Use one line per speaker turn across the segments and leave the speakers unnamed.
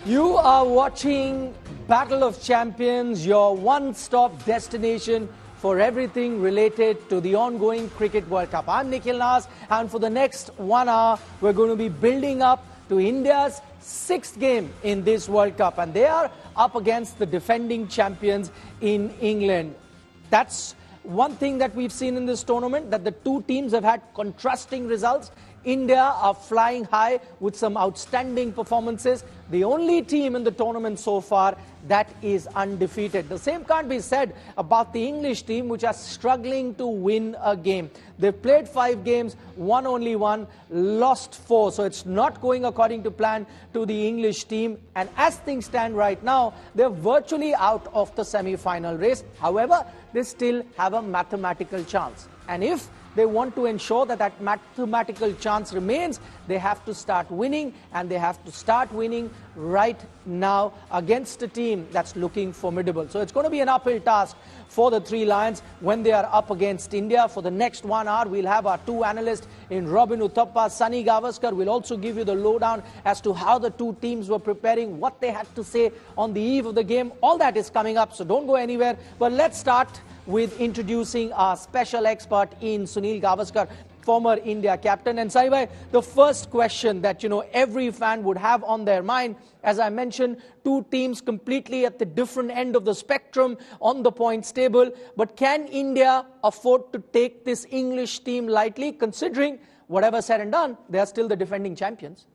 You are watching Battle of Champions, your one-stop destination for everything related to the ongoing Cricket World Cup. I'm Nikhil Nas, and for the next 1 hour, we're going to be building up to India's 6th game in this World Cup, and they are up against the defending champions in England. That's one thing that we've seen in this tournament, that the two teams have had contrasting results. India are flying high with some outstanding performances. The only team in the tournament so far that is undefeated. The same can't be said about the English team, which are struggling to win a game. They've played 5 games, won only 1, lost 4. So it's not going according to plan to the English team. And as things stand right now, they're virtually out of the semi-final race. However, they still have a mathematical chance. And if they want to ensure that that mathematical chance remains, they have to start winning, and they have to start winning right now against a team that's looking formidable. So it's going to be an uphill task for the Three Lions when they are up against India. For the next 1 hour, we'll have our 2 analysts in Robin Uthappa, Sunny Gavaskar. We'll also give you the lowdown as to how the two teams were preparing, what they had to say on the eve of the game. All that is coming up, so don't go anywhere. But let's start with introducing our special expert in Sunil Gavaskar, former India captain. And Saibhai, the first question that every fan would have on their mind, as I mentioned, two teams completely at the different end of the spectrum on the points table. But can India afford to take this English team lightly, considering whatever said and done, they are still the defending champions?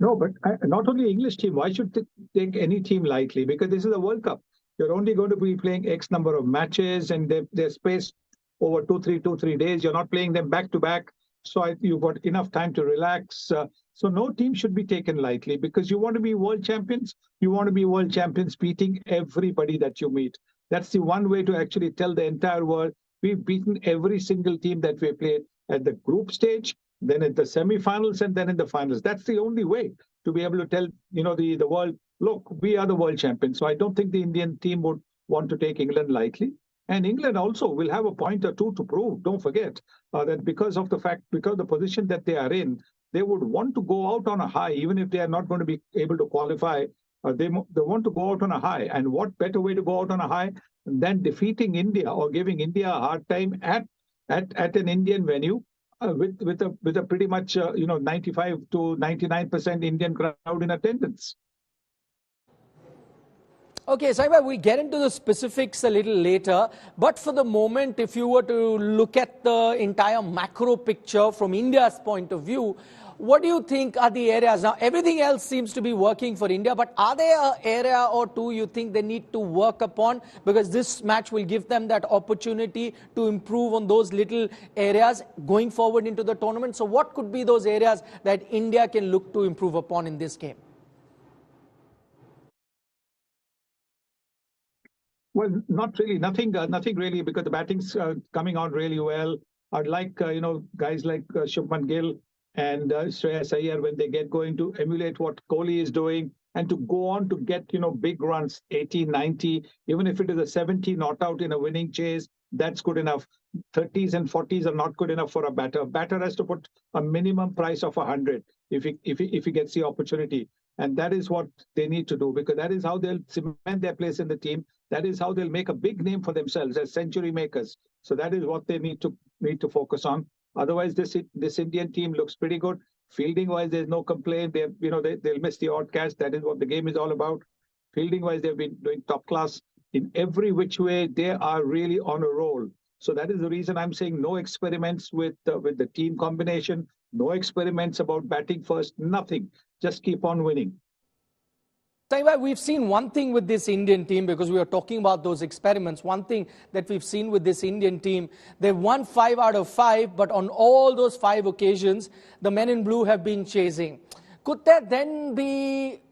No, but not only English team. Why should they take any team lightly? Because this is a World Cup. You're only going to be playing X number of matches, and they're spaced over 2-3 days. You're not playing them back to back, so you've got enough time to relax. So no team should be taken lightly, because you want to be world champions. You want to be world champions beating everybody that you meet. That's the one way to actually tell the entire world, we've beaten every single team that we played at the group stage, then at the semi-finals, and then in the finals. That's the only way to be able to tell the world, look, we are the world champions. So I don't think the Indian team would want to take England lightly. And England also will have a point or two to prove. Don't forget that because of the position that they are in, they would want to go out on a high, even if they are not going to be able to qualify. They want to go out on a high. And what better way to go out on a high than defeating India or giving India a hard time at an Indian venue? With a pretty much 95 to 99% Indian crowd in attendance.
Okay, Saibhai, we'll get into the specifics a little later. But for the moment, if you were to look at the entire macro picture from India's point of view, what do you think are the areas? Now, everything else seems to be working for India, but are there an area or two you think they need to work upon? Because this match will give them that opportunity to improve on those little areas going forward into the tournament. So what could be those areas that India can look to improve upon in this game?
Well, not really. Nothing really, because the batting's coming out really well. I'd like, guys like Shubman Gill and Shreyas Iyer, when they get going, to emulate what Kohli is doing and to go on to get, big runs, 80, 90, even if it is a 70 not out in a winning chase, that's good enough. 30s and 40s are not good enough for a batter. A batter has to put a minimum price of 100 if he gets the opportunity. And that is what they need to do, because that is how they'll cement their place in the team. That is how they'll make a big name for themselves as century makers. So that is what they need to focus on. Otherwise, this Indian team looks pretty good. Fielding-wise, there's no complaint. They'll miss the odd catch. That is what the game is all about. Fielding-wise, they've been doing top class. In every which way, they are really on a roll. So that is the reason I'm saying no experiments with the team combination, no experiments about batting first, nothing. Just keep on winning.
We've seen one thing with this Indian team, because we are talking about those experiments. One thing that we've seen with this Indian team, they've won 5 out of 5, but on all those 5 occasions, the men in blue have been chasing. Could there then be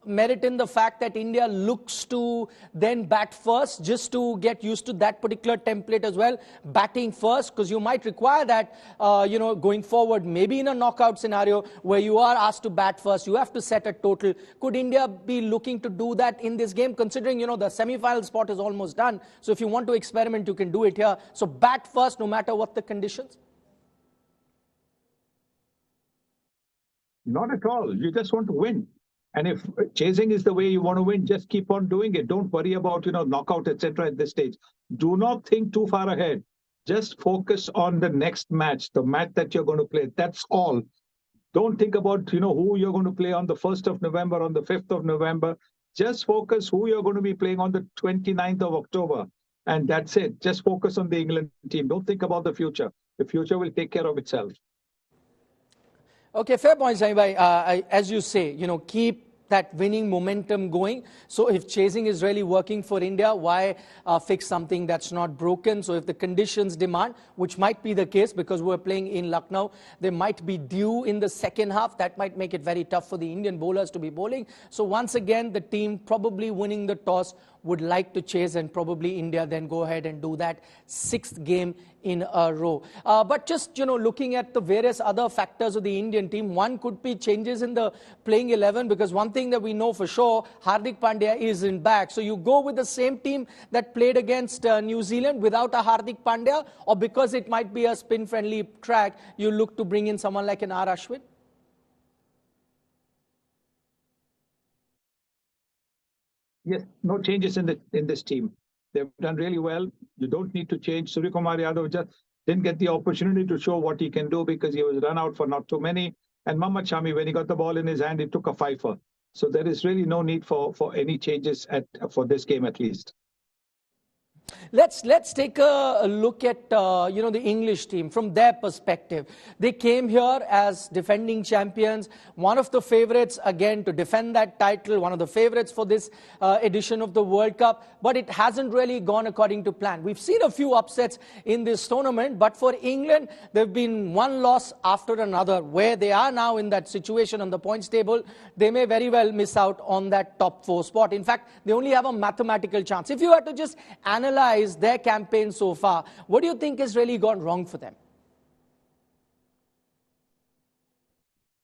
merit in the fact that India looks to then bat first, just to get used to that particular template as well, batting first, because you might require that, going forward, maybe in a knockout scenario where you are asked to bat first, you have to set a total. Could India be looking to do that in this game, considering, the semi-final spot is almost done? So if you want to experiment, you can do it here. So bat first, no matter what the conditions.
Not at all. You just want to win. And if chasing is the way you want to win, just keep on doing it. Don't worry about, knockout, etc. at this stage. Do not think too far ahead. Just focus on the next match, the match that you're going to play. That's all. Don't think about, who you're going to play on the 1st of November, on the 5th of November. Just focus who you're going to be playing on the 29th of October. And that's it. Just focus on the England team. Don't think about the future. The future will take care of itself.
Okay, fair point, Shri bhai. As you say, keep that winning momentum going. So if chasing is really working for India, why fix something that's not broken? So if the conditions demand, which might be the case because we're playing in Lucknow, they might be due in the second half. That might make it very tough for the Indian bowlers to be bowling. So once again, the team probably winning the toss would like to chase, and probably India then go ahead and do that 6th game in a row. But just, looking at the various other factors of the Indian team, one could be changes in the playing 11, because one thing that we know for sure, Hardik Pandya isn't back. So you go with the same team that played against New Zealand without a Hardik Pandya, or because it might be a spin-friendly track, you look to bring in someone like an R. Ashwin?
Yes, no changes in this team. They've done really well. You don't need to change. Suryakumar Yadav just didn't get the opportunity to show what he can do because he was run out for not too many. And Mohammad Shami, when he got the ball in his hand, he took a fifer. So there is really no need for any changes for this game at least.
Let's take a look at the English team from their perspective. They came here as defending champions, one of the favourites again to defend that title, one of the favourites for this edition of the World Cup, but it hasn't really gone according to plan. We've seen a few upsets in this tournament, but for England, there've been one loss after another. Where they are now in that situation on the points table, they may very well miss out on that top 4 spot. In fact, they only have a mathematical chance. If you had to just analyze their campaign so far, what do you think has really gone wrong for them?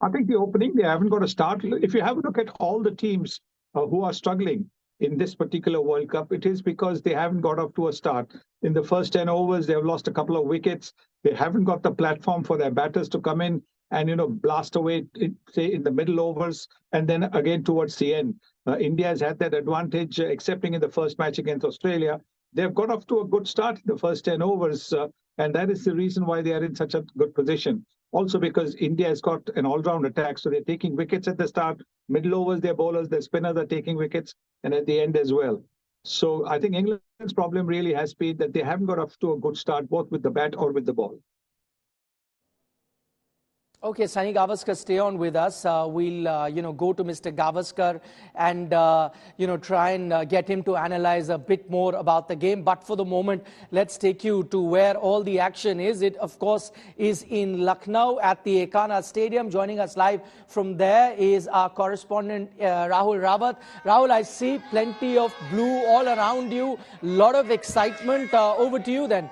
I think the opening, they haven't got a start. If you have a look at all the teams who are struggling in this particular World Cup, it is because they haven't got up to a start. In the first 10 overs, they've lost a couple of wickets. They haven't got the platform for their batters to come in and, blast away, say, in the middle overs, and then again towards the end. India has had that advantage, excepting in the first match against Australia. They've got off to a good start in the first 10 overs, and that is the reason why they are in such a good position. Also because India has got an all-round attack, so they're taking wickets at the start, middle overs, their bowlers, their spinners are taking wickets, and at the end as well. So I think England's problem really has been that they haven't got off to a good start, both with the bat or with the ball.
Okay, Sunny Gavaskar, stay on with us. We'll, go to Mr. Gavaskar and, try and get him to analyze a bit more about the game. But for the moment, let's take you to where all the action is. It, of course, is in Lucknow at the Ekana Stadium. Joining us live from there is our correspondent, Rahul Rawat. Rahul, I see plenty of blue all around you. A lot of excitement. Over to you then.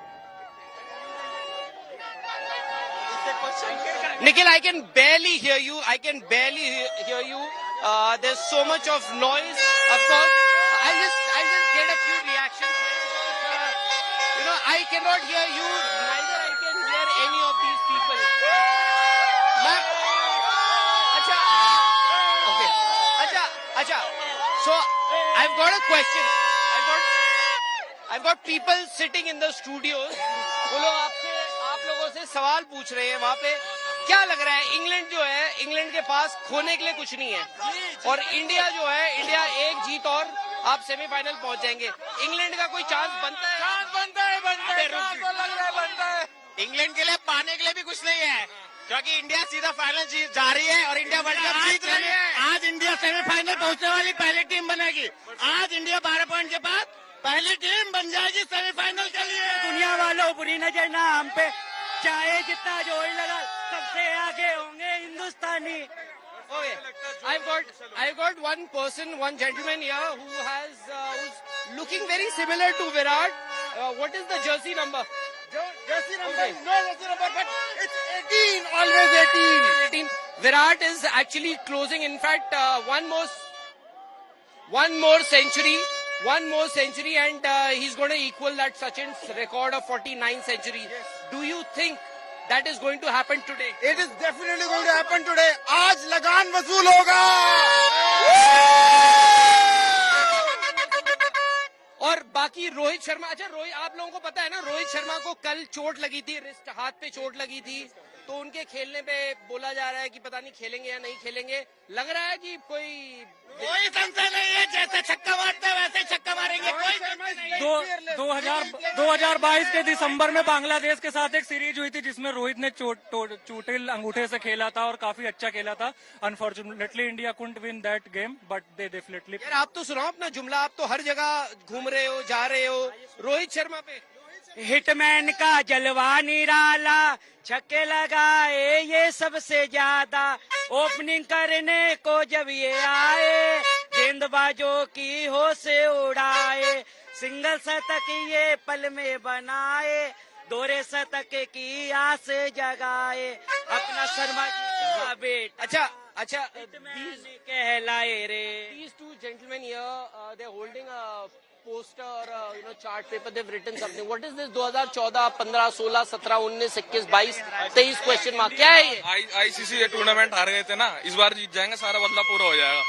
Nikhil, I can barely hear you. Hear you. There's so much of noise. Of course, I'll just get a few reactions because, I cannot hear you. Neither I can hear any of these people. Acha. So I've got a question. I've got people sitting in the studios. वो लोग आप लोगों से सवाल पूछ रहे हैं वहाँ पे. क्या लग रहा है इंग्लैंड के पास खोने के लिए कुछ नहीं है और इंडिया एक जीत और आप सेमीफाइनल पहुंच जाएंगे. इंग्लैंड का कोई चांस बनता है.
इंग्लैंड के लिए पाने के लिए भी कुछ नहीं है क्योंकि इंडिया सीधा फाइनल जा रही है और इंडिया वर्ल्ड कप जीत रही है. आज इंडिया सेमीफाइनल पहुंचने वाली पहली टीम बनेगी. आज इंडिया 12 पॉइंट के बाद पहली टीम बन जाएगी सेमीफाइनल के लिए.
दुनिया वालों बुरी नजर ना हम पे, चाहे जितना जोर लगा सबसे आगे होंगे हिंदुस्तानी.
Okay, I've got one gentleman here who's looking very similar to Virat. What is the jersey number?
Jersey number, no jersey number, but it's 18, always 18.
Virat is actually closing. In fact, one more century, and he's going to equal that Sachin's record of 49 centuries. Yes. Do you think that is going to happen today?
It is definitely going to happen today. आज लगान वसूल होगा.
और बाकी रोहित शर्मा, अच्छा रोहित, आप लोगों को पता है ना, रोहित शर्मा को कल चोट लगी थी, रिस्ट हाथ पे चोट लगी थी, तो उनके खेलने पे बोला जा रहा है कि पता नहीं खेलेंगे या नहीं खेलेंगे. लग रहा है कि कोई
संशय नहीं है, जैसे छक्का मारते हैं वैसे छक्का मारेंगे.
2022 के दिसंबर में बांग्लादेश के साथ एक सीरीज हुई थी जिसमें रोहित ने चोटिल अंगूठे से खेला था और काफी अच्छा खेला था. Unfortunately India couldn't win that game, but they definitely.
यार आप तो सुनाओ अपना जुमला, आप तो हर जगह घूम रहे हो, जा रहे हो. रोहित शर्मा पे
हिटमैन का जलवा निराला, छक्के लगाए ये सबसे ज्यादा, ओपनिंग करने को जब ये आए, गेंदबाजों की होश उड़ाए, सिंगल शतक ये पल में बनाए, दोहरे शतक की आस जगाए, अपना शर्मा जी का बेटा. अच्छा कहलाए रे.
These two gentlemen here, they're holding a poster or chart paper. They've written something. What is this? 2014, 15, 16, 17, 19, 21, 22, 23 question mark. क्या है ये?
आईसीसी ये टूर्नामेंट हार गए थे ना, इस बार जीत जाएंगे, सारा बदला पूरा हो जाएगा.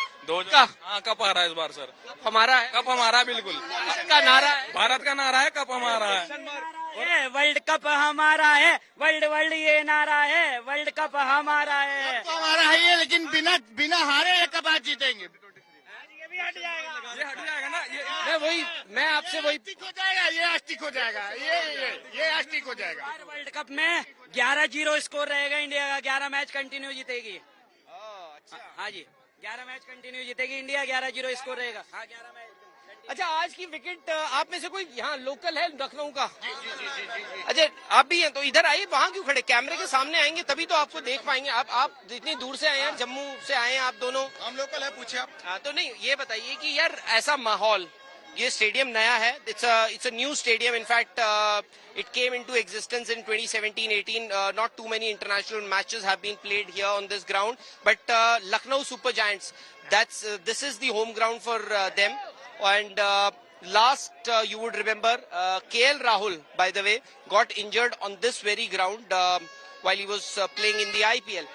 हाँ, कप आ रहा है इस बार सर.
हमारा है.
कप हमारा है बिल्कुल.
का नारा है,
भारत का नारा है, कप हमारा है.
वर्ल्ड कप हमारा है, वर्ल्ड ये नारा है, वर्ल्ड कप हमारा है.
तो हमारा है ये, लेकिन बिना हारे ये कब आज जीतेंगे.
ये हट जाएगा ना.
मैं आपसे वही
हो जाएगा, ये आस्तिक हो जाएगा, ये आस्तिक हो जाएगा.
वर्ल्ड कप में 11-0 स्कोर रहेगा इंडिया का. 11 मैच कंटिन्यू जीतेगी. हाँ जी, 11 मैच कंटिन्यू जीतेगी इंडिया. 11-0 स्कोर रहेगा. हाँ, 11 मैच.
अच्छा, आज की विकेट आप में से कोई यहाँ लोकल है लखनऊ का? अच्छा, आप भी हैं तो इधर आइए. वहाँ क्यों खड़े? कैमरे के सामने आएंगे तभी तो आपको देख पाएंगे. आप जितनी दूर से आए हैं, जम्मू से आए हैं आप दोनों.
हम लोकल है, पूछे आप.
तो नहीं, ये बताइए कि यार ऐसा माहौल, ये स्टेडियम नया है, it's a new stadium. In fact, it came into existence in 2017-18. Not too many international matches have been played here on this ground, but Lucknow Super Giants, this is the home ground for them. And last, you would remember, KL Rahul, by the way, got injured on this very ground while he was playing in the IPL.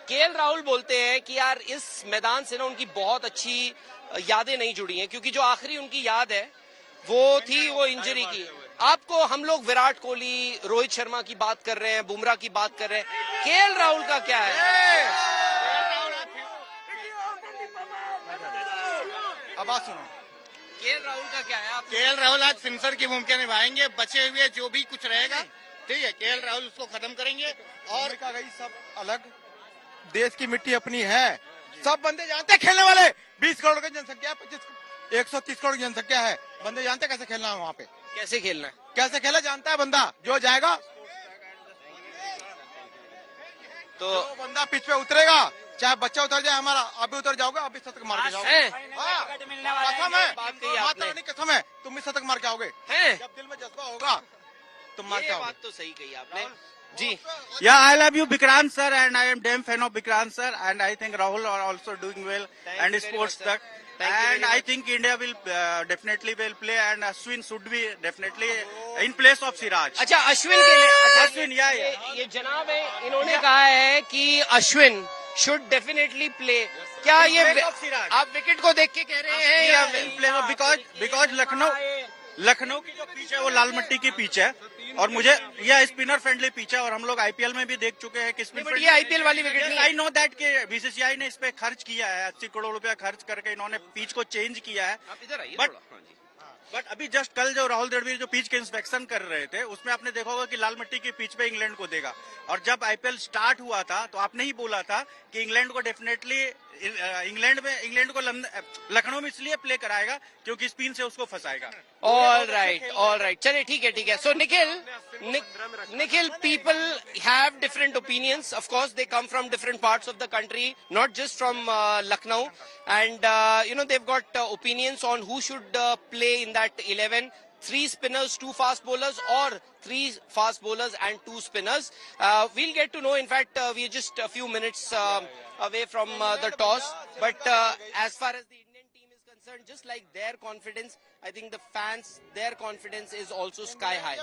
KL Rahul बोलते हैं कि यार इस मैदान से ना उनकी बहुत अच्छी यादें नहीं जुड़ी हैं, क्योंकि जो आखिरी उनकी याद है वो थी वो इंजरी की. आपको हम लोग विराट कोहली, रोहित शर्मा की बात कर रहे हैं, बुमराह की बात कर रहे हैं, केएल राहुल का क्या है?
अब बात सुनो,
केएल राहुल का क्या है?
केएल राहुल आज फिनिशर की भूमिका निभाएंगे. बचे हुए जो भी कुछ रहेगा, ठीक है, केएल राहुल उसको खत्म करेंगे. और का गई सब अलग, देश की मिट्टी अपनी है, सब बंदे जानते हैं खेलने वाले. 20 करोड़ की जनसंख्या है, 130 करोड़ की जनसंख्या है. बंदे जानते कैसे खेलना है वहाँ पे,
कैसे खेलना है,
कैसे खेला जानता है बंदा. जो जाएगा तो बंदा पिच पे उतरेगा, चाहे बच्चा उतर जाए हमारा. आप भी उतर जाओगे, आप भी शतक मार के जाओगे. कसम है, माता रानी कसम है, तुम भी शतक मार के आओगे. जब दिल में जज्बा होगा तुम मार के आओगे.
बात तो सही कही आपने जी.
Yeah, I love you, Vikrant sir, and I am damn fan of Vikrant sir, and I think Rahul are also doing well and sports tech. And I think India will definitely will play, and Ashwin should be definitely in place of Siraj.
अच्छा, अश्विन के लिए,
Ashwin, yeah.
ये जनाब है, इन्होंने कहा है कि अश्विन should definitely play. क्या ये आप विकेट को देख के कह रहे हैं या
in place of, because Lucknow की जो पिच है वो लाल मिट्टी की पिच है, और मुझे यह स्पिनर फ्रेंडली पिच है, और हम लोग आईपीएल में भी देख चुके हैं कि स्पिन
ये आईपीएल वाली विकेट नहीं.
आई नो दैट कि बीसीसीआई ने इस पे खर्च किया है, 80 करोड़ रुपया खर्च करके इन्होंने पिच को चेंज किया है.
आप इधर आइए.
बट अभी जस्ट कल जो राहुल द्रविड़ जो पिच के इंस्पेक्शन कर रहे थे, उसमें आपने देखा होगा कि लाल मिट्टी की पिच पे इंग्लैंड को देगा. और जब आईपीएल स्टार्ट हुआ था तो आपने ही बोला था कि इंग्लैंड को डेफिनेटली इंग्लैंड को लखनऊ में इसलिए प्ले कराएगा क्योंकि स्पिन से उसको फंसाएगा.
ऑल राइट, चलिए ठीक है. सो Nikhil, people have different opinions. Of course, they come from different parts of the country, not just from Lucknow. And, they've got opinions on who should play in that 11. 3 spinners, 2 fast bowlers, or 3 fast bowlers and 2 spinners. We'll get to know. In fact, we're just a few minutes away from the toss. But as far as the Indian team is concerned, just like their confidence, I think the fans, their confidence is also sky high.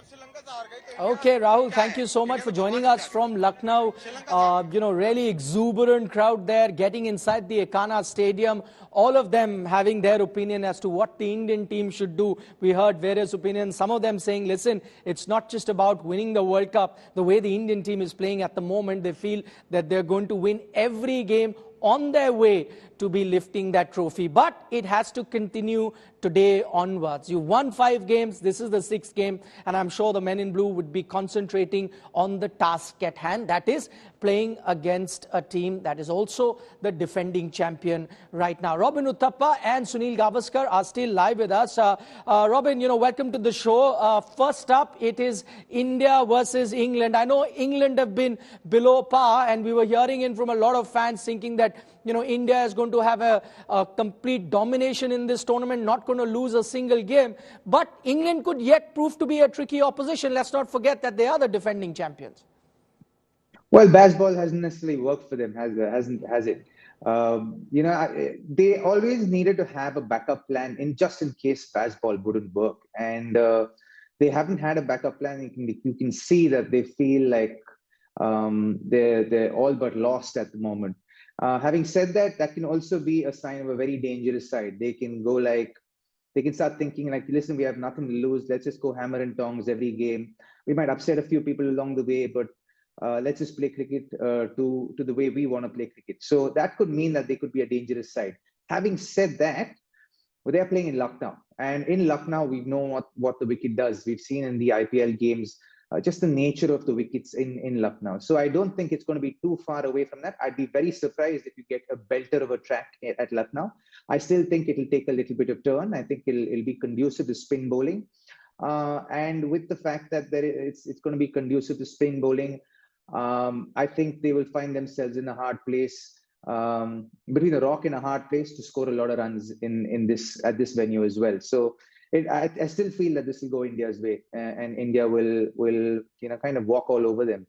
Okay, Rahul, thank you so much for joining us from Lucknow. Really exuberant crowd there, getting inside the Ekana Stadium. All of them having their opinion as to what the Indian team should do. We heard various opinions, some of them saying, listen, it's not just about winning the World Cup. The way the Indian team is playing at the moment, they feel that they're going to win every game on their way to be lifting that trophy. But it has to continue today onwards. You won 5 games, this is the 6th game, and I'm sure the men in blue would be concentrating on the task at hand, that is playing against a team that is also the defending champion right now. Robin Uthappa and Sunil Gavaskar are still live with us. Robin, welcome to the show. First up, it is India versus England. I know England have been below par, and we were hearing in from a lot of fans thinking that India is going to have a complete domination in this tournament, not going to lose a single game. But England could yet prove to be a tricky opposition. Let's not forget that they are the defending champions.
Well, baseball hasn't necessarily worked for them, has it? They always needed to have a backup plan just in case baseball wouldn't work, and they haven't had a backup plan. You can see that they feel like they're all but lost at the moment. Having said that, that can also be a sign of a very dangerous side. They can start thinking like, listen, we have nothing to lose. Let's just go hammer and tongs every game. We might upset a few people along the way, but let's just play cricket to the way we want to play cricket. So that could mean that they could be a dangerous side. Having said that, they are playing in Lucknow. And in Lucknow, we know what the wicket does. We've seen in the IPL games, just the nature of the wickets in Lucknow. So I don't think it's going to be too far away from that. I'd be very surprised if you get a belter of a track at Lucknow. I still think it'll take a little bit of turn. I think it'll be conducive to spin bowling. And with the fact that it's going to be conducive to spin bowling, I think they will find themselves in a hard place, between a rock and a hard place to score a lot of runs at this venue as well. So I still feel that this will go India's way, and India will kind of walk all over them,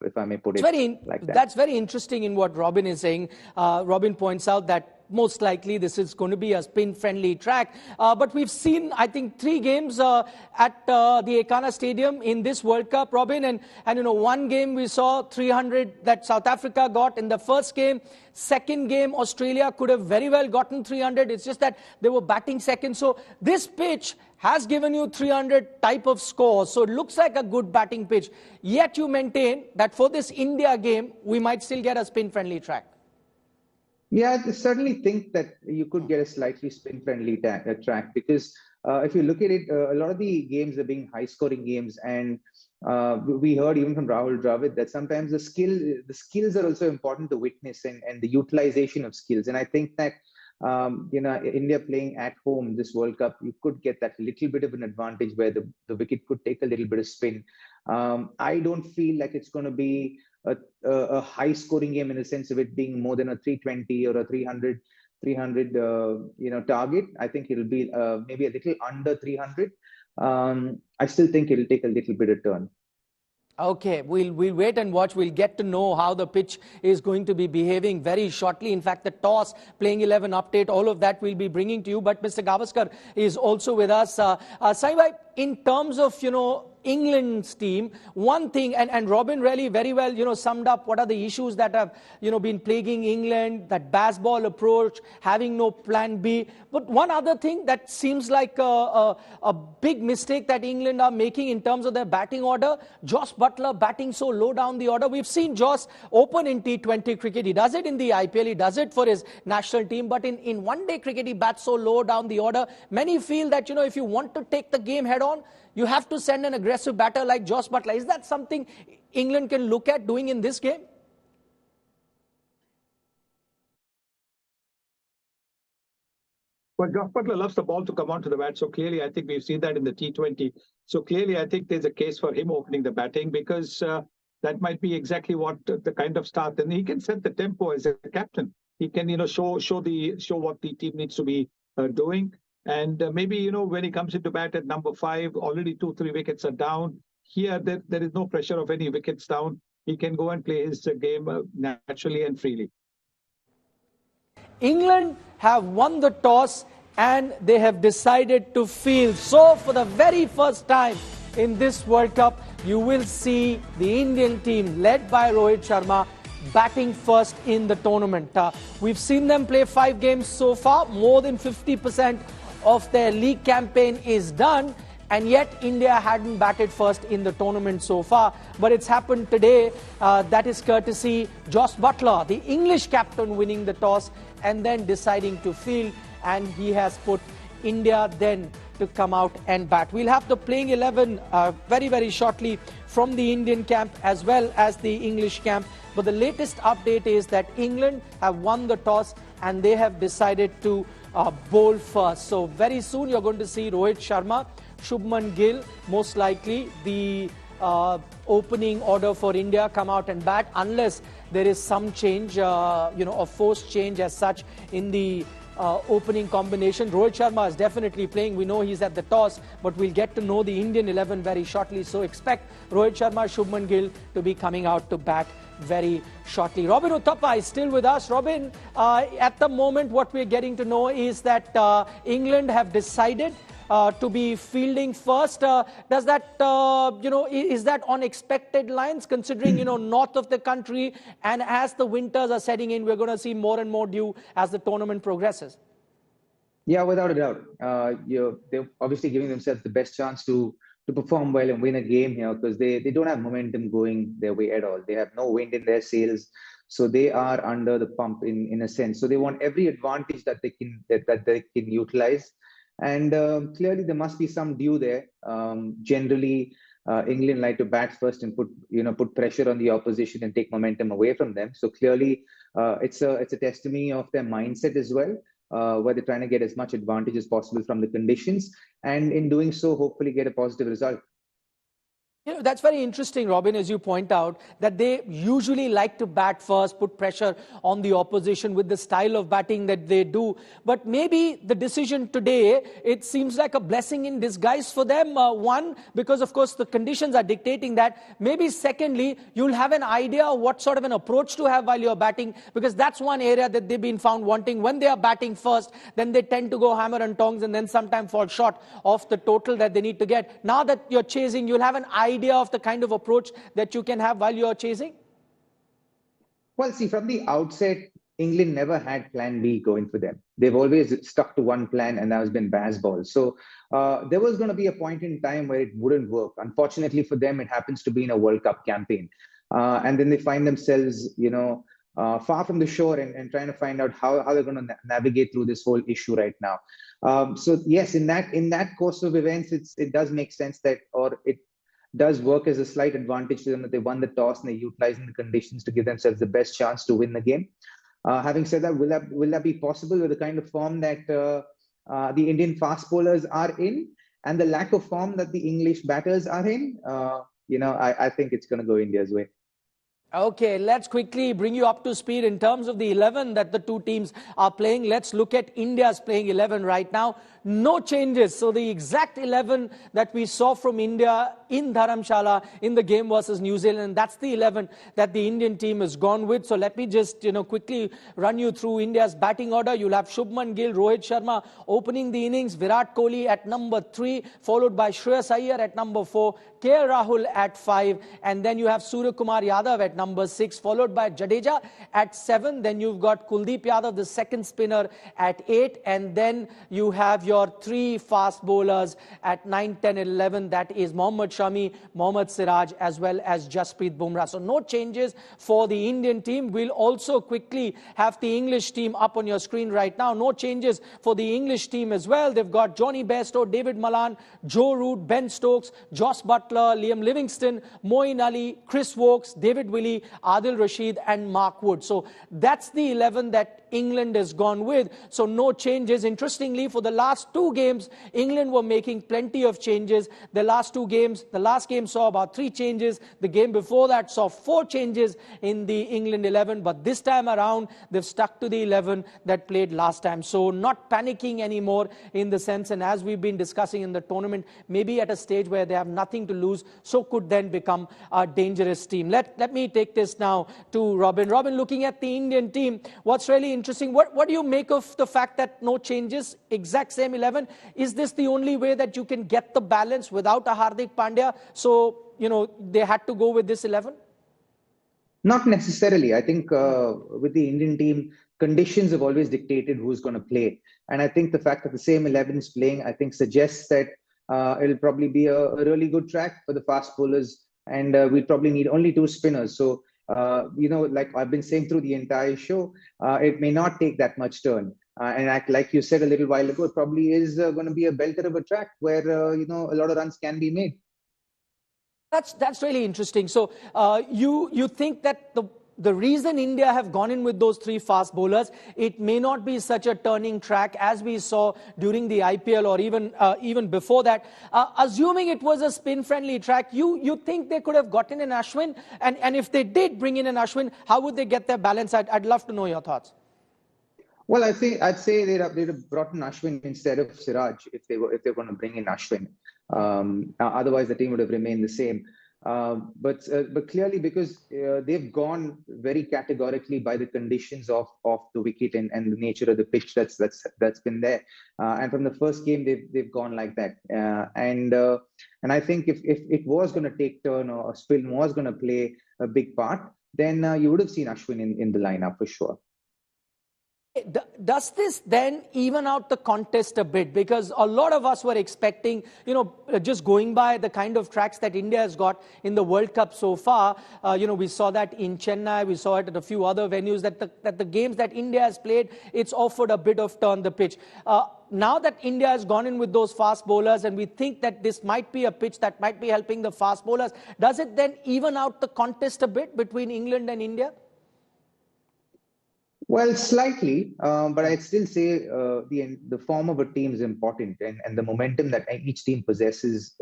if I may put it like that.
That's very interesting in what Robin is saying. Robin points out that most likely this is going to be a spin-friendly track. But we've seen, I think, 3 games at the Ekana Stadium in this World Cup, Robin. And one game we saw 300 that South Africa got in the first game. Second game, Australia could have very well gotten 300. It's just that they were batting second. So this pitch has given you 300 type of score. So it looks like a good batting pitch. Yet you maintain that for this India game, we might still get a spin-friendly track.
Yeah, I certainly think that you could get a slightly spin-friendly track because if you look at it, a lot of the games are being high-scoring games, and we heard even from Rahul Dravid that sometimes the skills are also important to witness and the utilization of skills. And I think that India playing at home this World Cup, you could get that little bit of an advantage where the wicket could take a little bit of spin. I don't feel like it's going to be a high scoring game in the sense of it being more than a 320 or a 300 target. I think it'll be maybe a little under 300. I still think it'll take a little bit of turn.
Okay, we'll wait and watch. We'll get to know how the pitch is going to be behaving very shortly. In fact, the toss, playing 11 update, all of that we'll be bringing to you. But Mr. Gavaskar is also with us. Sai, in terms of, England's team, one thing, and Robin really very well, summed up what are the issues that have, been plaguing England, that baseball approach, having no plan B. But one other thing that seems like a big mistake that England are making in terms of their batting order, Josh Buttler batting so low down the order. We've seen Josh open in T20 cricket. He does it in the IPL. He does it for his national team. But in one-day cricket, he bats so low down the order. Many feel that, if you want to take the game head on, you have to send an aggressive batter like Josh Buttler. Is that something England can look at doing in this game?
Well, Josh Buttler loves the ball to come onto the bat. So clearly, I think we've seen that in the T20. So clearly, I think there's a case for him opening the batting because that might be exactly what the kind of start. And he can set the tempo as a captain. He can, show what the team needs to be doing. And maybe, when he comes into bat at number 5, already 2-3 wickets are down. Here, there is no pressure of any wickets down. He can go and play his game naturally and freely.
England have won the toss, and they have decided to field. So for the very first time in this World Cup, you will see the Indian team led by Rohit Sharma batting first in the tournament. We've seen them play 5 games so far. More than 50% of their league campaign is done, and yet India hadn't batted first in the tournament so far. But it's happened today. That is courtesy Josh Buttler, the English captain, winning the toss and then deciding to field, and he has put India then to come out and bat. We'll have the playing 11 very, very shortly from the Indian camp as well as the English camp. But the latest update is that England have won the toss and they have decided to bowl first. So very soon you're going to see Rohit Sharma, Shubman Gill, most likely the opening order for India come out and bat, unless there is some change, a forced change as such in the opening combination. Rohit Sharma is definitely playing. We know he's at the toss, but we'll get to know the Indian 11 very shortly. So expect Rohit Sharma, Shubman Gill to be coming out to bat very shortly. Robin Uthappa is still with us. Robin, at the moment what we're getting to know is that England have decided to be fielding first. Does that, is that on expected lines, considering, north of the country, and as the winters are setting in, we're going to see more and more dew as the tournament progresses?
Yeah, without a doubt. They're obviously giving themselves the best chance to perform well and win a game here, because they don't have momentum going their way at all. They have no wind in their sails. So they are under the pump in a sense. So they want every advantage that they can utilize. And clearly there must be some dew there. Generally, England like to bat first and put pressure on the opposition and take momentum away from them. So clearly, it's a testimony of their mindset as well, where they're trying to get as much advantage as possible from the conditions, and in doing so, hopefully get a positive result.
That's very interesting, Robin, as you point out, that they usually like to bat first, put pressure on the opposition with the style of batting that they do. But maybe the decision today, it seems like a blessing in disguise for them. One, because of course the conditions are dictating that. Maybe secondly, you'll have an idea of what sort of an approach to have while you're batting, because that's one area that they've been found wanting. When they are batting first, then they tend to go hammer and tongs and then sometimes fall short of the total that they need to get. Now that you're chasing, you'll have an idea of the kind of approach that you can have while you're chasing?
Well, see, from the outset, England never had plan B going for them. They've always stuck to one plan, and that has been Bazball. So there was going to be a point in time where it wouldn't work. Unfortunately for them, it happens to be in a World Cup campaign. And then they find themselves, far from the shore and trying to find out how they're going to navigate through this whole issue right now. So yes, in that course of events, it does make sense that, or it does work as a slight advantage to them that they won the toss and they're utilizing the conditions to give themselves the best chance to win the game. Having said that, will that be possible with the kind of form that the Indian fast bowlers are in, and the lack of form that the English batters are in? I think it's going to go India's way.
Okay, let's quickly bring you up to speed in terms of the 11 that the two teams are playing. Let's look at India's playing 11 right now. No changes. So the exact 11 that we saw from India in Dharamshala in the game versus New Zealand, that's the 11 that the Indian team has gone with. So let me just quickly run you through India's batting order. You'll have Shubman Gill, Rohit Sharma opening the innings, Virat Kohli at number 3, followed by Shreyas Iyer at number 4, KL Rahul at 5, and then you have Surya Kumar Yadav at number 6, followed by Jadeja at 7. Then you've got Kuldeep Yadav, the second spinner, at 8, and then you have your 3 fast bowlers at 9, 10, and 11. That is Mohammad Shami, Mohammad Siraj, as well as Jasprit Bumrah. So no changes for the Indian team. We'll also quickly have the English team up on your screen right now. No changes for the English team as well. They've got Johnny Bairstow, David Malan, Joe Root, Ben Stokes, Josh Buttler, Liam Livingston, Moeen Ali, Chris Wokes, David Willey, Adil Rashid, and Mark Wood. So that's the 11 that England has gone with. So no changes. Interestingly, for the last 2 games, England were making plenty of changes. The last 2 games, the last game saw about 3 changes. The game before that saw 4 changes in the England 11. But this time around, they've stuck to the 11 that played last time. So not panicking anymore in the sense, and as we've been discussing in the tournament, maybe at a stage where they have nothing to lose, so could then become a dangerous team. Let me take this now to Robin. Robin, looking at the Indian team, what's really interesting. What do you make of the fact that no changes, exact same 11? Is this the only way that you can get the balance without a Hardik Pandya? So, they had to go with this 11?
Not necessarily. I think with the Indian team, conditions have always dictated who's going to play. And I think the fact that the same 11 is playing, I think suggests that it'll probably be a really good track for the fast bowlers. And we'll probably need only 2 spinners. So, like I've been saying through the entire show, it may not take that much turn. Like you said a little while ago, it probably is going to be a belter of a track where, a lot of runs can be made.
That's really interesting. So you think that the reason India have gone in with those 3 fast bowlers, it may not be such a turning track as we saw during the IPL or even before that. Assuming it was a spin-friendly track, you think they could have gotten an Ashwin? And if they did bring in an Ashwin, how would they get their balance? I'd love to know your thoughts.
Well, I'd say they'd have brought in Ashwin instead of Siraj if they were going to bring in Ashwin. Otherwise, the team would have remained the same. But clearly, because they've gone very categorically by the conditions of the wicket and the nature of the pitch that's been there, and from the first game they've gone like that. And I think if it was going to take turn or spin was going to play a big part, then you would have seen Ashwin in the lineup for sure.
Does this then even out the contest a bit? Because a lot of us were expecting, just going by the kind of tracks that India has got in the World Cup so far, we saw that in Chennai, we saw it at a few other venues, that the games that India has played, it's offered a bit of turn the pitch. Now that India has gone in with those fast bowlers and we think that this might be a pitch that might be helping the fast bowlers, does it then even out the contest a bit between England and India?
Well, slightly, but I'd still say the form of a team is important, and the momentum that each team possesses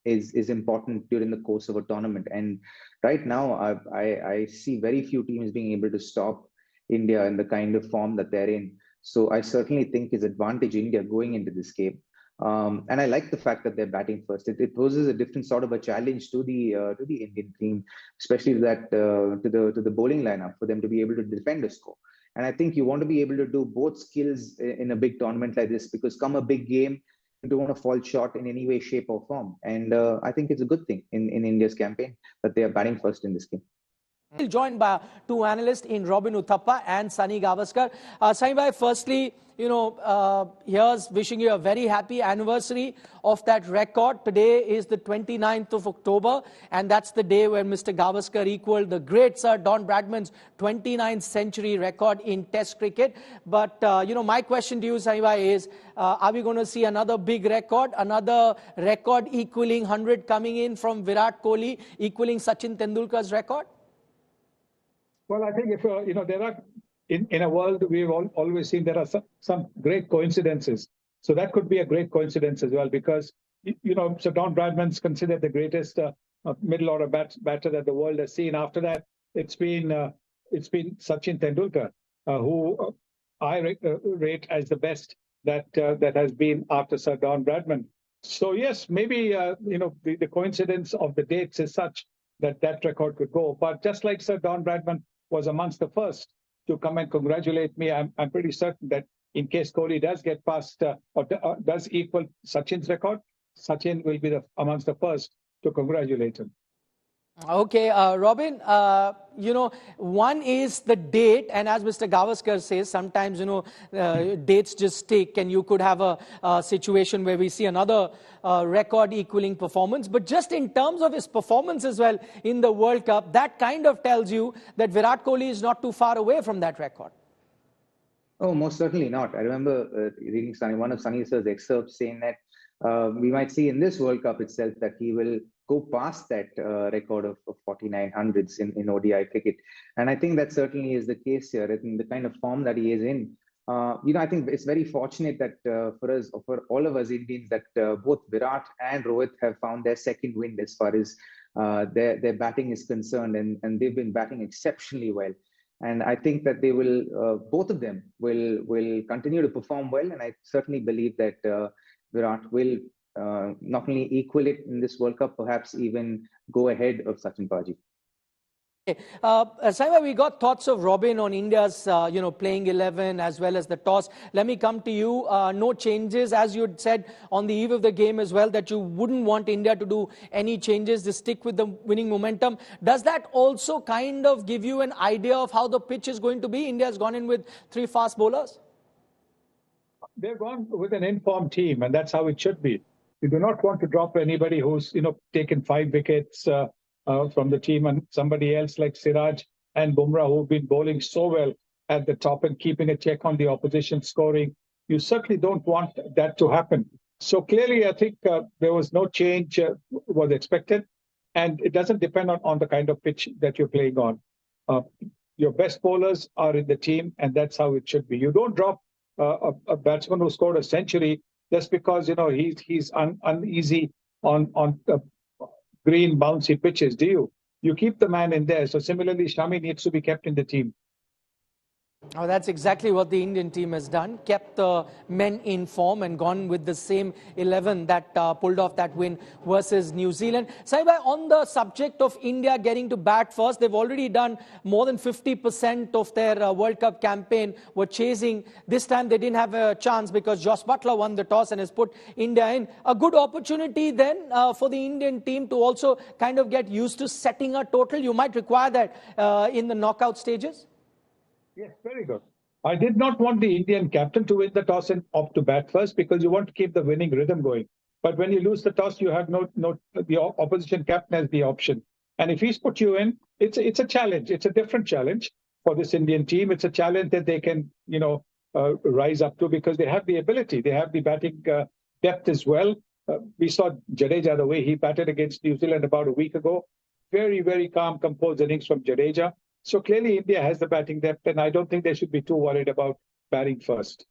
is important during the course of a tournament. And right now, I see very few teams being able to stop India in the kind of form that they're in. So I certainly think is advantage India going into this game. And I like the fact that they're batting first. It poses a different sort of a challenge to the Indian team, especially to the bowling lineup, for them to be able to defend a score. And I think you want to be able to do both skills in a big tournament like this, because come a big game, you don't want to fall short in any way, shape, or form. And I think it's a good thing in India's campaign that they are batting first in this game.
Joined by 2 analysts in Robin Uthappa and Sunny Gavaskar. Sunny bhai, firstly, here's wishing you a very happy anniversary of that record. Today is the 29th of October, and that's the day when Mr. Gavaskar equaled the great Sir Don Bradman's 29th century record in Test cricket. But, my question to you, Sunny bhai, is, are we going to see another big record, another record equaling 100 coming in from Virat Kohli, equaling Sachin Tendulkar's record?
Well, I think if there are in a world we've always seen there are some great coincidences. So that could be a great coincidence as well, because Sir Don Bradman's considered the greatest middle order batter that the world has seen. After that, it's been Sachin Tendulkar, who I rate as the best that has been after Sir Don Bradman. So yes, maybe the coincidence of the dates is such that record could go. But just like Sir Don Bradman was amongst the first to come and congratulate me, I'm pretty certain that in case Kohli does get past or does equal Sachin's record, Sachin will be amongst the first to congratulate him.
Okay, Robin, one is the date, and as Mr. Gavaskar says, sometimes, dates just stick, and you could have a situation where we see another record equaling performance. But just in terms of his performance as well in the World Cup, that kind of tells you that Virat Kohli is not too far away from that record.
Oh, most certainly not. I remember reading one of Sunny Sir's excerpts saying that we might see in this World Cup itself that he will go past that record of 4900s in ODI cricket. And I think that certainly is the case here. In the kind of form that he is in, I think it's very fortunate that for all of us Indians, that both Virat and Rohit have found their second wind as far as their batting is concerned, and they've been batting exceptionally well. And I think that they will, both of them will continue to perform well. And I certainly believe that Virat will not only equal it in this World Cup, perhaps even go ahead of Sachin Paji.
Saima, we got thoughts of Robin on India's, playing 11 as well as the toss. Let me come to you. No changes, as you had said on the eve of the game as well, that you wouldn't want India to do any changes, to stick with the winning momentum. Does that also kind of give you an idea of how the pitch is going to be? India's gone in with 3 fast bowlers.
They've gone with an informed team, and that's how it should be. You do not want to drop anybody who's, taken 5 wickets from the team, and somebody else like Siraj and Bumrah, who've been bowling so well at the top and keeping a check on the opposition scoring. You certainly don't want that to happen. So clearly, I think there was no change was expected, and it doesn't depend on the kind of pitch that you're playing on. Your best bowlers are in the team, and that's how it should be. You don't drop a batsman who scored a century just because he's uneasy on green bouncy pitches, do you? You keep the man in there. So similarly, Shami needs to be kept in the team.
Oh, that's exactly what the Indian team has done, kept the men in form and gone with the same 11 that pulled off that win versus New Zealand. Saibai, on the subject of India getting to bat first, they've already done more than 50% of their World Cup campaign, were chasing. This time they didn't have a chance because Josh Buttler won the toss and has put India in. A good opportunity then for the Indian team to also kind of get used to setting a total. You might require that in the knockout stages.
Yes, very good. I did not want the Indian captain to win the toss and opt to bat first because you want to keep the winning rhythm going. But when you lose the toss, you have the opposition captain has the option. And if he's put you in, it's a challenge. It's a different challenge for this Indian team. It's a challenge that they can, rise up to because they have the ability. They have the batting depth as well. We saw Jadeja, the way he batted against New Zealand about a week ago. Very, very calm, composed innings from Jadeja. So clearly India has the batting depth, and I don't think they should be too worried about batting first.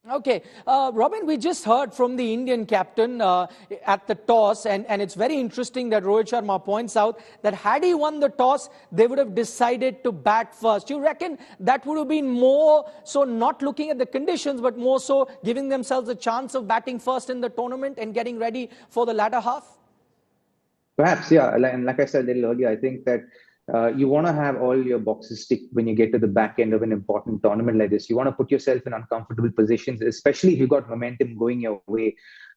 Okay, Robin, we just heard from the Indian captain at the toss, and it's very interesting that Rohit Sharma points out that had he won the toss, they would have decided to bat first. You reckon that would have been more so not looking at the conditions, but more so giving themselves a chance of batting first in the tournament and getting ready for the latter half?
Perhaps, yeah. And like I said a little earlier, I think that you want to have all your boxes ticked when you get to the back end of an important tournament like this. You want to put yourself in uncomfortable positions, especially if you've got momentum going your way.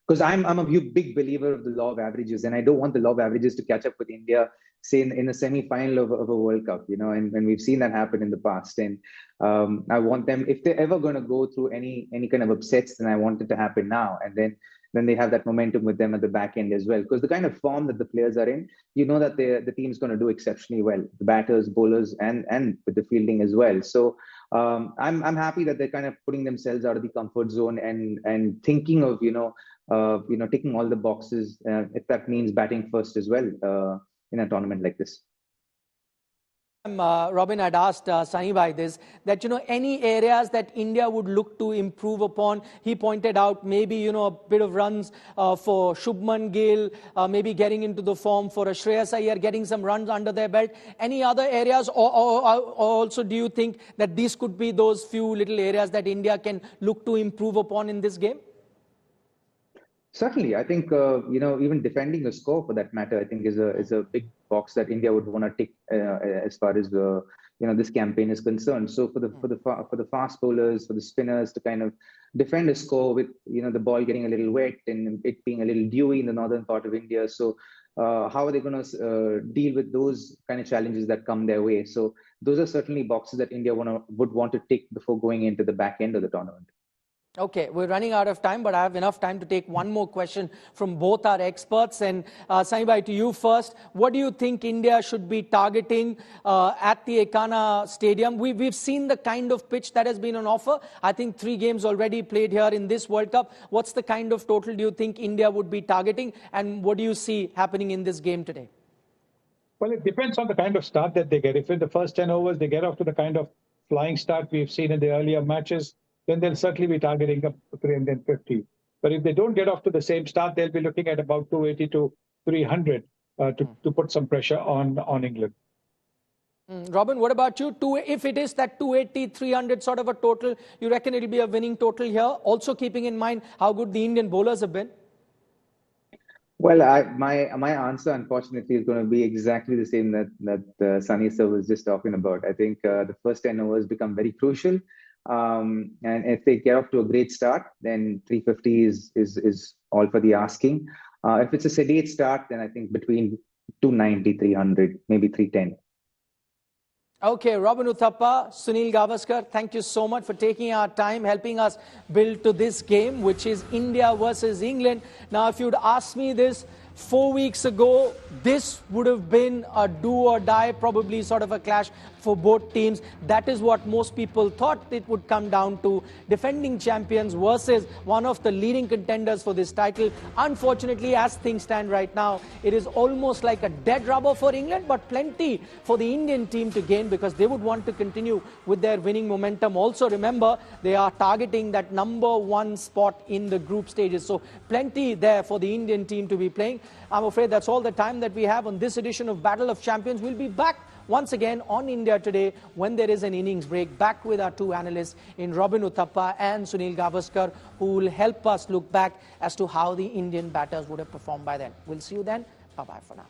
Because I'm a big believer of the law of averages, and I don't want the law of averages to catch up with India, say in the semi-final of a World Cup, and we've seen that happen in the past. And I want them, if they're ever going to go through any kind of upsets, then I want it to happen now. And then they have that momentum with them at the back end as well. Because the kind of form that the players are in, that the team's going to do exceptionally well. The batters, bowlers, and with the fielding as well. So I'm happy that they're kind of putting themselves out of the comfort zone and thinking of ticking all the boxes. If that means batting first as well in a tournament like this.
Robin had asked Sunny by this, that, any areas that India would look to improve upon. He pointed out maybe, a bit of runs for Shubman Gill, maybe getting into the form for a Shreyas Iyer, getting some runs under their belt. Any other areas, or also do you think that these could be those few little areas that India can look to improve upon in this game?
Certainly, I think even defending the score, for that matter, I think is a big box that India would want to tick as far as this campaign is concerned. So for the fast bowlers, for the spinners to kind of defend a score with the ball getting a little wet and it being a little dewy in the northern part of India. So how are they going to deal with those kind of challenges that come their way? So those are certainly boxes that India would want to tick before going into the back end of the tournament.
Okay, we're running out of time, but I have enough time to take one more question from both our experts. And Saibai, to you first, what do you think India should be targeting at the Ekana Stadium? We've seen the kind of pitch that has been on offer. I think 3 games already played here in this World Cup. What's the kind of total do you think India would be targeting? And what do you see happening in this game today?
Well, it depends on the kind of start that they get. If in the first 10 overs they get off to the kind of flying start we've seen in the earlier matches, then they'll certainly be targeting up to 350. But if they don't get off to the same start, they'll be looking at about 280 to 300 to put some pressure on England.
Robin, what about you? If it is that 280, 300 sort of a total, you reckon it'll be a winning total here? Also keeping in mind how good the Indian bowlers have been?
Well, my answer, unfortunately, is going to be exactly the same that Sunny sir was just talking about. I think the first 10 overs become very crucial, and if they get off to a great start, then 350 is all for the asking. If it's a sedate start, then I think between 290, 300, maybe 310.
Okay, Robin Uthappa, Sunil Gavaskar, thank you so much for taking our time, helping us build to this game, which is India versus England. Now, if you'd asked me this 4 weeks ago, this would have been a do or die, probably sort of a clash for both teams. That is what most people thought it would come down to, defending champions versus one of the leading contenders for this title. Unfortunately, as things stand right now, it is almost like a dead rubber for England, but plenty for the Indian team to gain because they would want to continue with their winning momentum. Also, remember, they are targeting that #1 spot in the group stages. So plenty there for the Indian team to be playing. I'm afraid that's all the time that we have on this edition of Battle of Champions. We'll be back once again on India Today when there is an innings break, back with our two analysts in Robin Uthappa and Sunil Gavaskar, who will help us look back as to how the Indian batters would have performed by then. We'll see you then. Bye-bye for now.